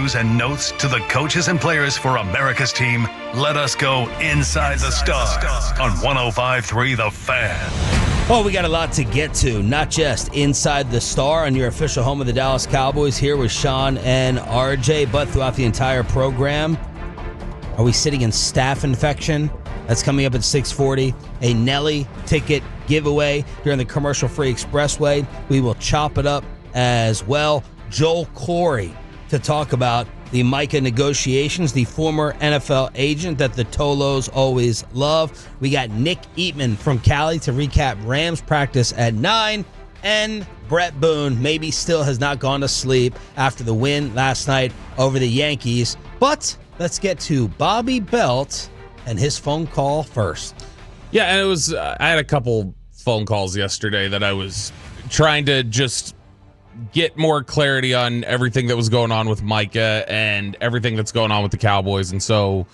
news and notes to the coaches and players for America's team, let us go inside the Stars on 105.3 The Fan. Oh, we got a lot to get to, not just inside the Star on your official home of the Dallas Cowboys here with Shan and RJ, but throughout the entire program. Are we sitting in staph infection? That's coming up at 6:40. A Nelly ticket giveaway during the commercial-free expressway. We will chop it up as well. Joel Corey to talk about the Micah negotiations, the former NFL agent that the Tolos always love. We got Nick Eatman from Cali to recap Rams practice at 9. And Brett Boone maybe still has not gone to sleep after the win last night over the Yankees. But let's get to Bobby Belt and his phone call first. Yeah, and it was I had a couple phone calls yesterday that I was trying to just get more clarity on everything that was going on with Micah and everything that's going on with the Cowboys. And so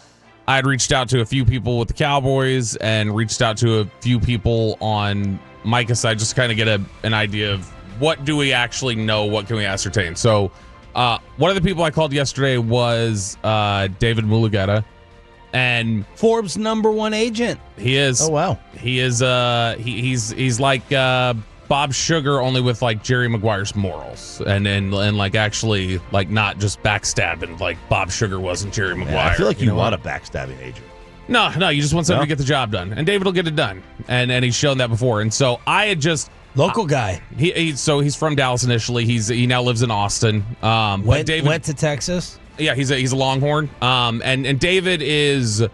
I had reached out to a few people with the Cowboys and reached out to a few people on Micah's side just to kind of get an idea of what do we actually know, what can we ascertain. So one of the people I called yesterday was David Mulugheta. And Forbes #1 agent. He is. Oh, wow. He is he's like Bob Sugar, only with like Jerry Maguire's morals and like actually like not just backstabbing like Bob Sugar was and Jerry Maguire. Yeah, I feel like you want a backstabbing agent. No, you just want somebody to get the job done, and David will get it done, and he's shown that before. And so I had just local guy. He's from Dallas initially. He now lives in Austin. Went to Texas. Yeah, he's a Longhorn. And David is,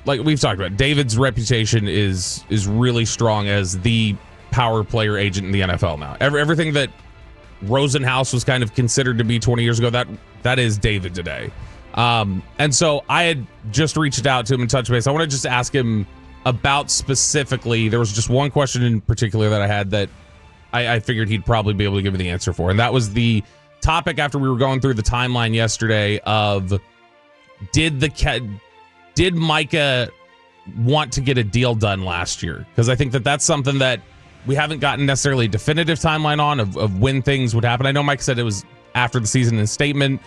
like we've talked about, David's reputation is really strong as the power player agent in the NFL now. Everything that Rosenhaus was kind of considered to be 20 years ago, that is David today. And so I had just reached out to him and touched base. I want to just ask him about specifically, there was just one question in particular that I had that I figured he'd probably be able to give me the answer for. And that was the topic after we were going through the timeline yesterday of did Micah want to get a deal done last year? Because I think that's something that we haven't gotten necessarily a definitive timeline on of when things would happen. I know Mike said it was after the season in his statement,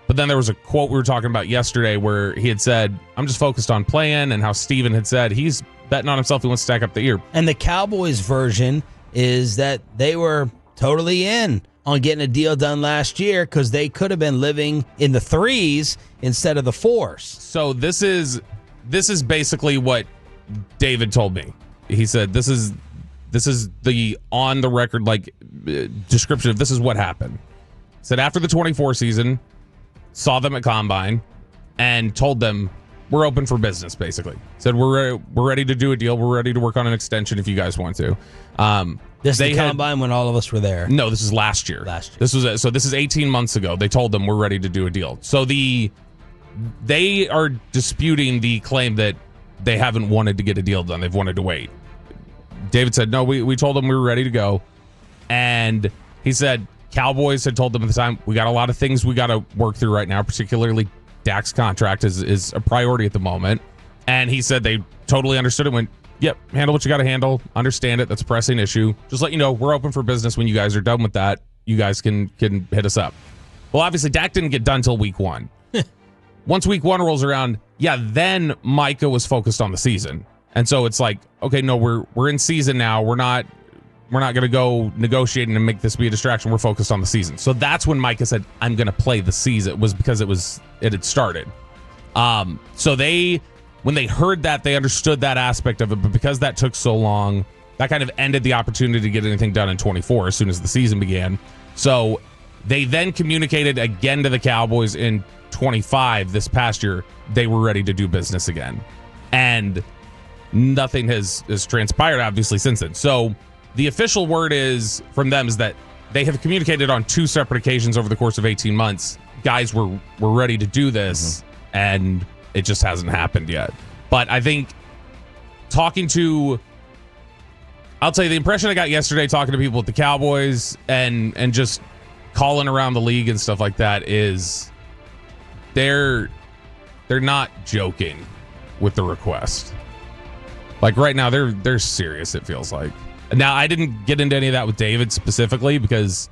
but then there was a quote we were talking about yesterday where he had said, I'm just focused on playing, and how Steven had said he's betting on himself. He wants to stack up the year. And the Cowboys version is that they were totally in on getting a deal done last year because they could have been living in the 3s instead of the 4s. So this is basically what David told me. He said this is the on the record like description of this is what happened. Said after the 24 season, saw them at Combine and told them we're open for business. Basically said we're ready to do a deal. We're ready to work on an extension if you guys want to. This is the Combine when all of us were there. No, this is last year. This is 18 months ago. They told them we're ready to do a deal. So they are disputing the claim that they haven't wanted to get a deal done. They've wanted to wait. David said, no, we told them we were ready to go. And he said Cowboys had told them at the time, we got a lot of things we got to work through right now, particularly Dak's contract is a priority at the moment. And he said they totally understood it, went, yep, handle what you got to handle. Understand it. That's a pressing issue. Just let you know, we're open for business when you guys are done with that. You guys can hit us up. Well, obviously, Dak didn't get done until week 1. Once week 1 rolls around, then Micah was focused on the season. And so it's like, okay, no, we're in season now. We're not going to go negotiating and make this be a distraction. We're focused on the season. So that's when Micah said, I'm going to play the season. It was because it had started. So when they heard that, they understood that aspect of it. But because that took so long, that kind of ended the opportunity to get anything done in 24 as soon as the season began. So they then communicated again to the Cowboys in 25 this past year. They were ready to do business again. And nothing has transpired, obviously, since then. So the official word is from them is that they have communicated on 2 separate occasions over the course of 18 months. Guys, we're ready to do this, and it just hasn't happened yet. But I think I'll tell you the impression I got yesterday talking to people at the Cowboys and just calling around the league and stuff like that is they're not joking with the request. Like right now, they're serious, it feels like. Now, I didn't get into any of that with David specifically because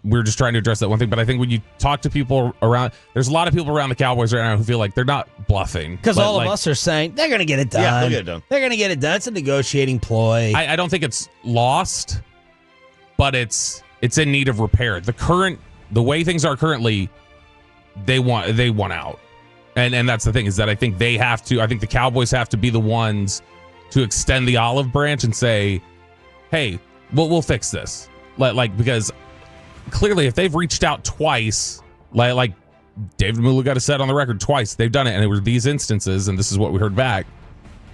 we're just trying to address that one thing. But I think when you talk to people around, there's a lot of people around the Cowboys right now who feel like they're not bluffing. Because all of us are saying they're going to get it done. Yeah, they'll get it done. They're going to get it done. It's a negotiating ploy. I don't think it's lost, but it's in need of repair. The way things are currently, they want out. And that's the thing, is that I think the Cowboys have to be the ones to extend the olive branch and say, hey, we'll fix this. Because clearly if they've reached out twice, like David Mulugheta said on the record twice, they've done it, and it were these instances, and this is what we heard back,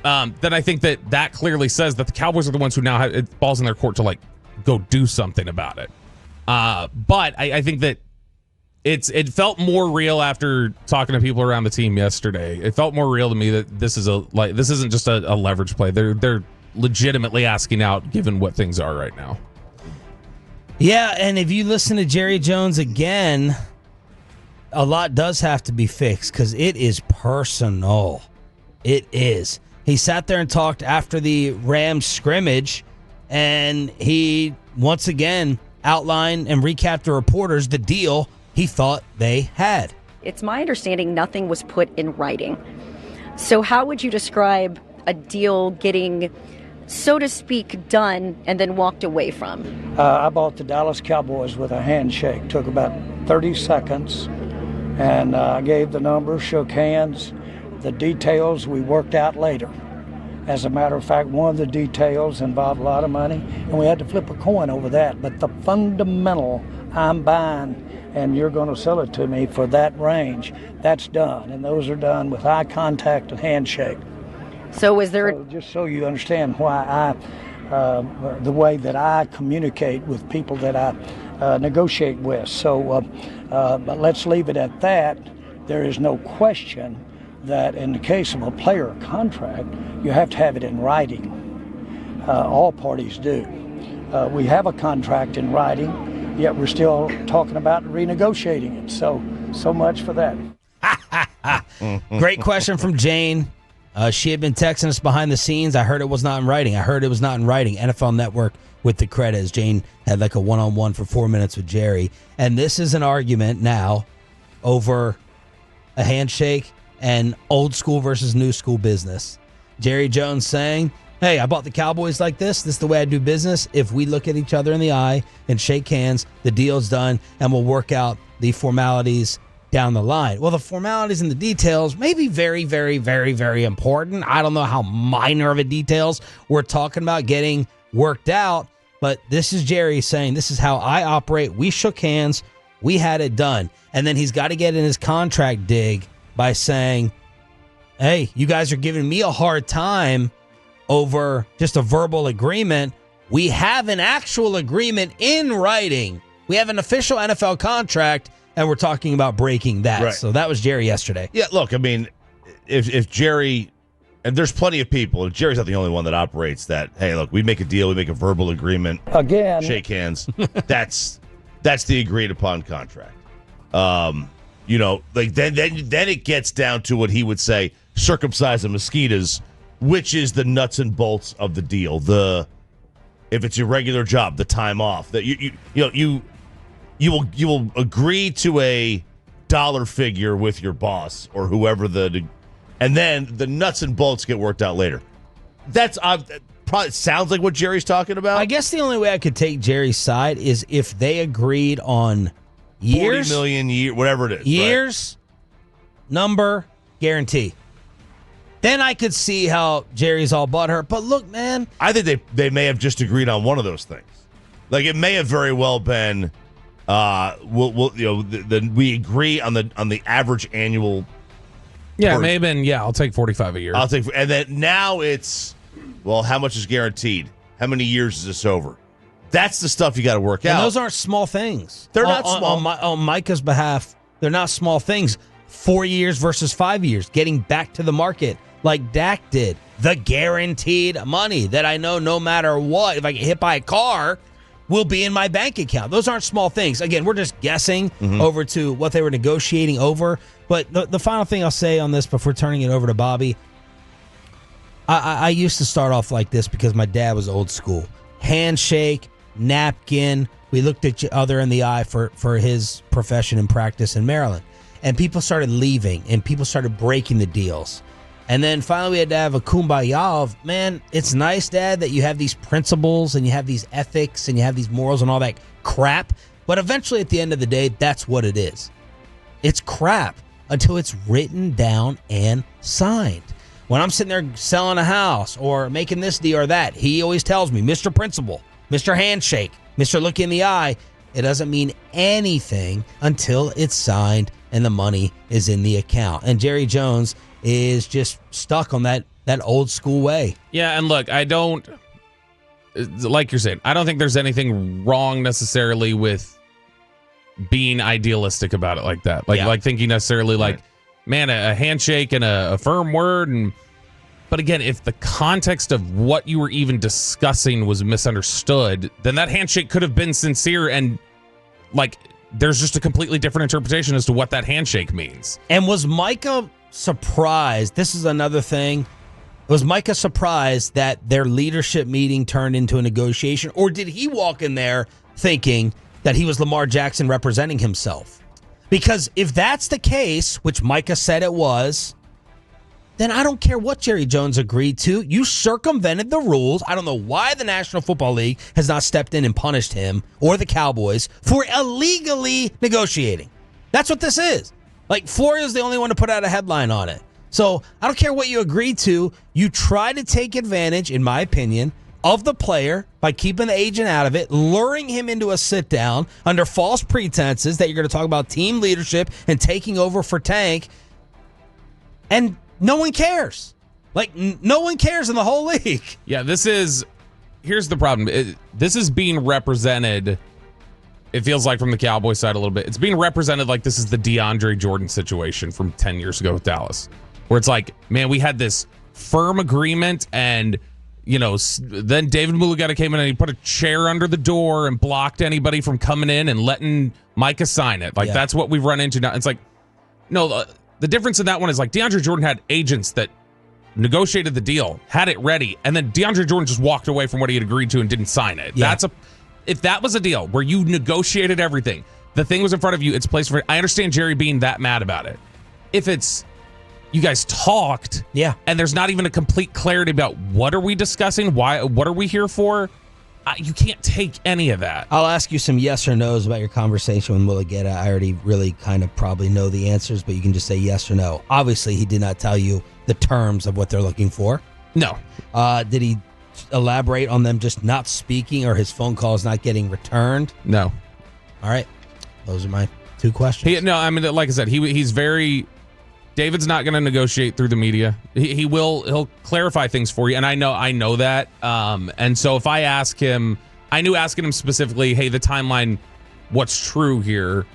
then I think that clearly says that the Cowboys are the ones who now have balls in their court to go do something about it. But I think that it felt more real after talking to people around the team yesterday. It felt more real to me that this isn't just a leverage play. They're legitimately asking out, given what things are right now. Yeah, and if you listen to Jerry Jones again, a lot does have to be fixed because it is personal. It is. He sat there and talked after the Rams scrimmage, and he once again outlined and recapped to reporters the deal he thought they had. It's my understanding nothing was put in writing. So how would you describe a deal getting, so to speak, done and then walked away from? I bought the Dallas Cowboys with a handshake. Took about 30 seconds, and I gave the number, shook hands. The details we worked out later. As a matter of fact, one of the details involved a lot of money, and we had to flip a coin over that. But the fundamental, I'm buying, and you're going to sell it to me for that range, that's done. And those are done with eye contact and handshake. So is there... just so you understand why the way that I communicate with people that I negotiate with. So but let's leave it at that. There is no question that in the case of a player contract, you have to have it in writing. All parties do. We have a contract in writing, yet we're still talking about renegotiating it. So much for that. Great question from Jane. She had been texting us behind the scenes. I heard it was not in writing. NFL Network with the credit, as Jane had a one-on-one for 4 minutes with Jerry. And this is an argument now over a handshake and old school versus new school business. Jerry Jones saying, hey, I bought the Cowboys like this. This is the way I do business. If we look at each other in the eye and shake hands, the deal's done, and we'll work out the formalities down the line. Well, the formalities and the details may be very, very, very, very important. I don't know how minor of a details we're talking about getting worked out, but this is Jerry saying, this is how I operate. We shook hands. We had it done. And then he's got to get in his contract dig by saying, hey, you guys are giving me a hard time over just a verbal agreement. We have an actual agreement in writing. We have an official NFL contract, and we're talking about breaking that. Right. So that was Jerry yesterday. Yeah, look, I mean, if Jerry, and there's plenty of people, and Jerry's not the only one that operates that, hey, look, we make a deal, we make a verbal agreement. Again. Shake hands. That's the agreed upon contract. Then it gets down to what he would say, circumcise the mosquitoes, which is the nuts and bolts of the deal. If it's your regular job, the time off, that you will agree to a dollar figure with your boss or whoever and then the nuts and bolts get worked out later. That's probably sounds like what Jerry's talking about. I guess the only way I could take Jerry's side is if they agreed on years, 40 million whatever it is, years, right? Number, guarantee. Then I could see how Jerry's all butthurt. But look, man, I think they may have just agreed on one of those things. Like it may have very well been, we agree on the average annual. Yeah, it may have been. Yeah, I'll take 45 a year. And then now it's, well, how much is guaranteed? How many years is this over? That's the stuff you got to work out. And those aren't small things. They're not small. On Micah's behalf, they're not small things. 4 years versus 5 years, getting back to the market like Dak did. The guaranteed money that I know no matter what, if I get hit by a car, will be in my bank account. Those aren't small things. Again, we're just guessing over to what they were negotiating over. But the final thing I'll say on this before turning it over to Bobby, I used to start off like this because my dad was old school. Handshake, napkin, we looked at each other in the eye for his profession and practice in Maryland. And people started leaving, and people started breaking the deals. And then finally we had to have a kumbaya of, man, it's nice, Dad, that you have these principles and you have these ethics and you have these morals and all that crap. But eventually at the end of the day, that's what it is. It's crap until it's written down and signed. When I'm sitting there selling a house or making this deal or that, he always tells me, Mr. Principal, Mr. Handshake, Mr. Look in the Eye. It doesn't mean anything until it's signed and the money is in the account. And Jerry Jones is just stuck on that old school way. Yeah, and look, I don't, like you're saying, I don't think there's anything wrong necessarily with being idealistic about it like that. Like thinking necessarily like, man, a handshake and a firm word. But again, if the context of what you were even discussing was misunderstood, then that handshake could have been sincere, and like there's just a completely different interpretation as to what that handshake means. And was Micah surprised? This is another thing. Was Micah surprised that their leadership meeting turned into a negotiation, or did he walk in there thinking that he was Lamar Jackson representing himself? Because if that's the case, which Micah said it was, then I don't care what Jerry Jones agreed to. You circumvented the rules. I don't know why the National Football League has not stepped in and punished him or the Cowboys for illegally negotiating. That's what this is. Like, Florida's the only one to put out a headline on it. So I don't care what you agreed to. You try to take advantage, in my opinion, of the player by keeping the agent out of it, luring him into a sit-down under false pretenses that you're going to talk about team leadership and taking over for Tank. And no one cares. Like, no one cares in the whole league. Yeah, here's the problem. This is being represented, it feels like, from the Cowboys side a little bit. It's being represented like this is the DeAndre Jordan situation from 10 years ago with Dallas, where it's like, man, we had this firm agreement, and then David Mulugheta came in and he put a chair under the door and blocked anybody from coming in and letting Micah sign it. Like, that's what we've run into now. It's like, no, the difference in that one is like DeAndre Jordan had agents that negotiated the deal, had it ready, and then DeAndre Jordan just walked away from what he had agreed to and didn't sign it. Yeah. If that was a deal where you negotiated everything, the thing was in front of you, it's placed for it. I understand Jerry being that mad about it. If it's you guys talked, and there's not even a complete clarity about what are we discussing, what are we here for, you can't take any of that. I'll ask you some yes or no's about your conversation with Mulugheta. I already really kind of probably know the answers, but you can just say yes or no. Obviously, he did not tell you the terms of what they're looking for. No. Did he elaborate on them just not speaking or his phone calls not getting returned? No. All right. Those are my two questions. Like I said, he's very... David's not going to negotiate through the media. He'll clarify things for you, and I know that. And so if I ask him, I knew asking him specifically, hey, the timeline, what's true here,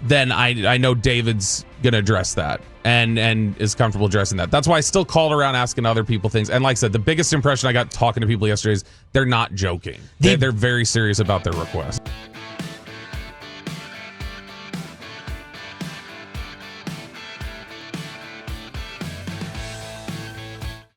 then I know David's going to address that and is comfortable addressing that. That's why I still called around asking other people things. And like I said, the biggest impression I got talking to people yesterday is they're not joking. They're very serious about their request.